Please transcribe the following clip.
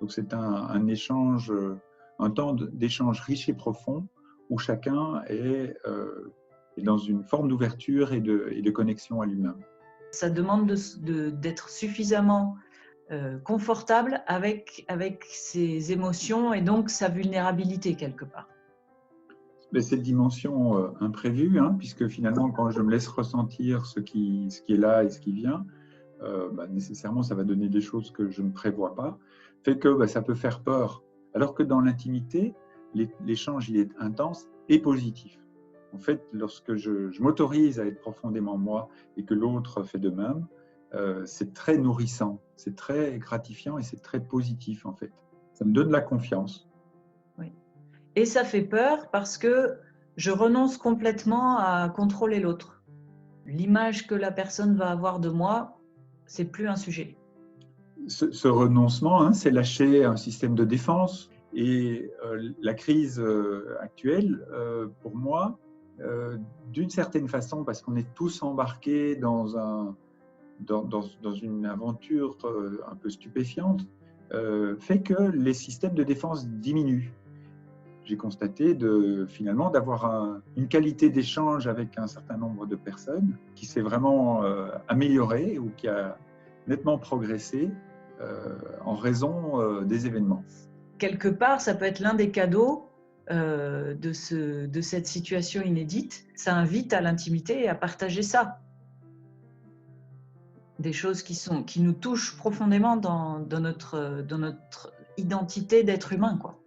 Donc c'est un échange, un temps d'échange riche et profond où chacun est dans une forme d'ouverture et de connexion à lui-même. Ça demande d'être suffisamment confortable avec ses émotions et donc sa vulnérabilité quelque part. Mais cette dimension imprévue, hein, puisque finalement, quand je me laisse ressentir ce qui est là et ce qui vient, nécessairement, ça va donner des choses que je ne prévois pas, fait que ça peut faire peur. Alors que dans l'intimité, l'échange, il est intense et positif. En fait, lorsque je m'autorise à être profondément moi et que l'autre fait de même, c'est très nourrissant, c'est très gratifiant et c'est très positif en fait. Ça me donne la confiance. Oui. Et ça fait peur parce que je renonce complètement à contrôler l'autre. L'image que la personne va avoir de moi, c'est plus un sujet. Ce renoncement, hein, c'est lâcher un système de défense. Et la crise actuelle, pour moi, d'une certaine façon, parce qu'on est tous embarqués dans une aventure un peu stupéfiante, fait que les systèmes de défense diminuent. J'ai constaté finalement d'avoir une qualité d'échange avec un certain nombre de personnes qui s'est vraiment améliorée ou qui a nettement progressé en raison des événements. Quelque part, ça peut être l'un des cadeaux de cette situation inédite. Ça invite à l'intimité et à partager ça. Des choses qui nous touchent profondément dans notre identité d'être humain, quoi.